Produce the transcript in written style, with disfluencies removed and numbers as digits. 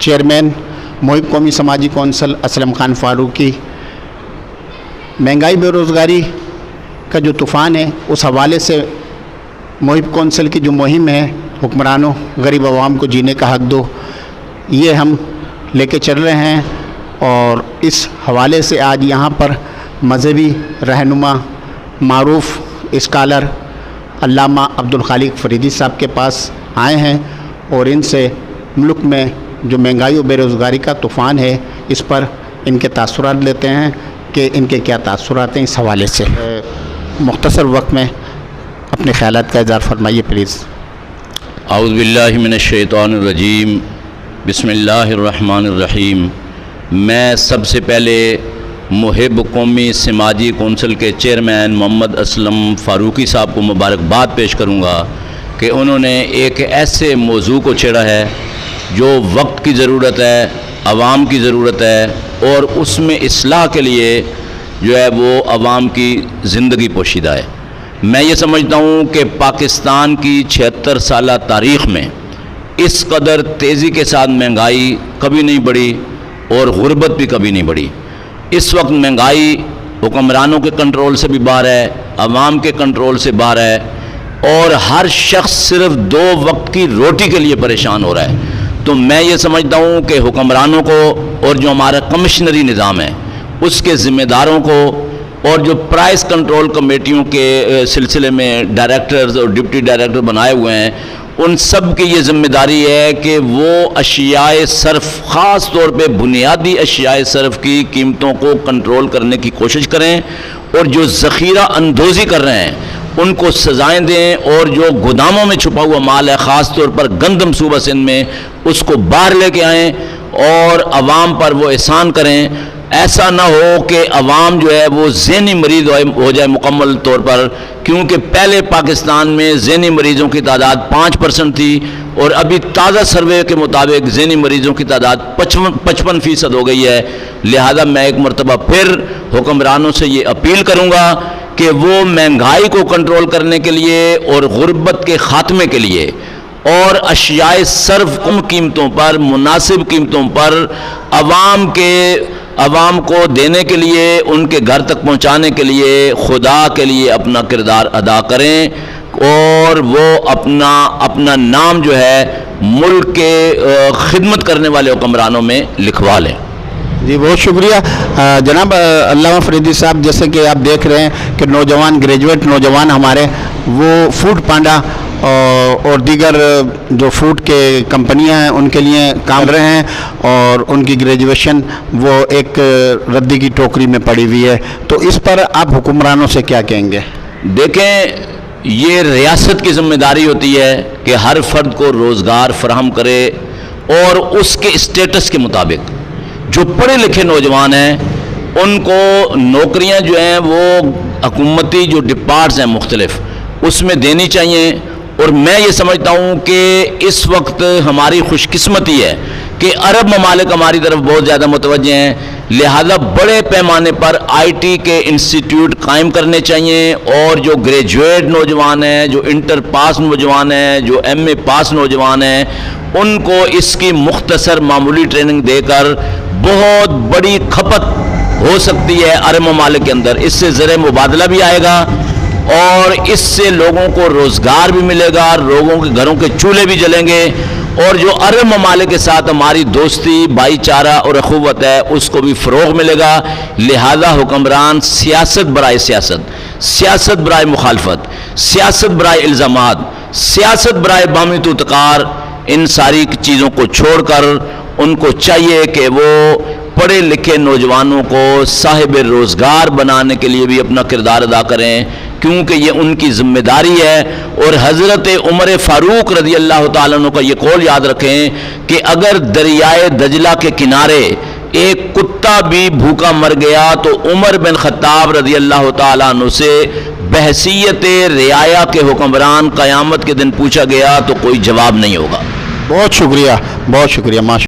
Chairman محب قومی سماجی کونسل اسلم خان فاروقی، مہنگائی بے روزگاری کا جو طوفان ہے اس حوالے سے محب کونسل کی جو مہم ہے حکمرانوں غریب عوام کو جینے کا حق دو، یہ ہم لے کے چل رہے ہیں۔ اور اس حوالے سے آج یہاں پر مذہبی رہنما معروف اسکالر علامہ عبدالخالق فریدی صاحب کے پاس آئے ہیں اور ان سے ملک میں جو مہنگائی و بے روزگاری کا طوفان ہے اس پر ان کے تاثرات لیتے ہیں کہ ان کے کیا تاثرات ہیں اس حوالے سے۔ مختصر وقت میں اپنے خیالات کا اظہار فرمائیے پلیز۔ اعوذ باللہ من الشیطان الرجیم، بسم اللہ الرحمن الرحیم۔ میں سب سے پہلے محب قومی سماجی کونسل کے چیئرمین محمد اسلم فاروقی صاحب کو مبارکباد پیش کروں گا کہ انہوں نے ایک ایسے موضوع کو چھیڑا ہے جو وقت کی ضرورت ہے، عوام کی ضرورت ہے، اور اس میں اصلاح کے لیے جو ہے وہ عوام کی زندگی پوشیدہ ہے۔ میں یہ سمجھتا ہوں کہ پاکستان کی 76 سالہ تاریخ میں اس قدر تیزی کے ساتھ مہنگائی کبھی نہیں بڑھی اور غربت بھی کبھی نہیں بڑھی۔ اس وقت مہنگائی حکمرانوں کے کنٹرول سے بھی باہر ہے، عوام کے کنٹرول سے باہر ہے، اور ہر شخص صرف 2 وقت کی روٹی کے لیے پریشان ہو رہا ہے۔ تو میں یہ سمجھتا ہوں کہ حکمرانوں کو اور جو ہمارا کمشنری نظام ہے اس کے ذمہ داروں کو اور جو پرائس کنٹرول کمیٹیوں کے سلسلے میں ڈائریکٹرز اور ڈپٹی ڈائریکٹر بنائے ہوئے ہیں، ان سب کی یہ ذمہ داری ہے کہ وہ اشیاء صرف، خاص طور پہ بنیادی اشیاء صرف کی قیمتوں کو کنٹرول کرنے کی کوشش کریں، اور جو ذخیرہ اندوزی کر رہے ہیں ان کو سزائیں دیں، اور جو گوداموں میں چھپا ہوا مال ہے خاص طور پر گندم صوبہ سندھ میں اس کو باہر لے کے آئیں اور عوام پر وہ احسان کریں۔ ایسا نہ ہو کہ عوام جو ہے وہ ذہنی مریض ہو جائے مکمل طور پر، کیونکہ پہلے پاکستان میں ذہنی مریضوں کی تعداد 5% تھی، اور ابھی تازہ سروے کے مطابق ذہنی مریضوں کی تعداد 55% ہو گئی ہے۔ لہذا میں ایک مرتبہ پھر حکمرانوں سے یہ اپیل کروں گا کہ وہ مہنگائی کو کنٹرول کرنے کے لیے اور غربت کے خاتمے کے لیے اور اشیاء صرف کم قیمتوں پر، مناسب قیمتوں پر عوام کو دینے کے لیے، ان کے گھر تک پہنچانے کے لیے خدا کے لیے اپنا کردار ادا کریں، اور وہ اپنا نام جو ہے ملک کے خدمت کرنے والے حکمرانوں میں لکھوا لیں۔ جی بہت شکریہ جناب علامہ فریدی صاحب۔ جیسے کہ آپ دیکھ رہے ہیں کہ نوجوان گریجویٹ نوجوان ہمارے وہ فوڈ پانڈا اور دیگر جو فوڈ کے کمپنیاں ہیں ان کے لیے کام رہے ہیں، اور ان کی گریجویشن وہ ایک ردی کی ٹوکری میں پڑی ہوئی ہے۔ تو اس پر آپ حکمرانوں سے کیا کہیں گے؟ دیکھیں، یہ ریاست کی ذمہ داری ہوتی ہے کہ ہر فرد کو روزگار فراہم کرے، اور اس کے اسٹیٹس کے مطابق جو پڑھے لکھے نوجوان ہیں ان کو نوکریاں جو ہیں وہ حکومتی جو ڈپارٹس ہیں مختلف اس میں دینی چاہیے۔ اور میں یہ سمجھتا ہوں کہ اس وقت ہماری خوش قسمتی ہے کہ عرب ممالک ہماری طرف بہت زیادہ متوجہ ہیں، لہذا بڑے پیمانے پر IT کے انسٹیٹیوٹ قائم کرنے چاہیے، اور جو گریجویٹ نوجوان ہیں، جو انٹر پاس نوجوان ہیں، جو MA پاس نوجوان ہیں، ان کو اس کی مختصر معمولی ٹریننگ دے کر بہت بڑی کھپت ہو سکتی ہے عرب ممالک کے اندر۔ اس سے زر مبادلہ بھی آئے گا، اور اس سے لوگوں کو روزگار بھی ملے گا، لوگوں کے گھروں کے چولہے بھی جلیں گے، اور جو عرب ممالک کے ساتھ ہماری دوستی، بھائی چارہ اور اخوت ہے اس کو بھی فروغ ملے گا۔ لہذا حکمران سیاست برائے سیاست، سیاست برائے مخالفت، سیاست برائے الزامات، سیاست برائے باہمی توتکار، ان ساری چیزوں کو چھوڑ کر ان کو چاہیے کہ وہ پڑھے لکھے نوجوانوں کو صاحب روزگار بنانے کے لیے بھی اپنا کردار ادا کریں، کیونکہ یہ ان کی ذمہ داری ہے۔ اور حضرت عمر فاروق رضی اللہ تعالیٰ عنہ کا یہ قول یاد رکھیں کہ اگر دریائے دجلہ کے کنارے ایک کتا بھی بھوکا مر گیا تو عمر بن خطاب رضی اللہ تعالیٰ عنہ سے بحیثیت رعایا کے حکمران قیامت کے دن پوچھا گیا تو کوئی جواب نہیں ہوگا۔ بہت شکریہ، بہت شکریہ، ماشاء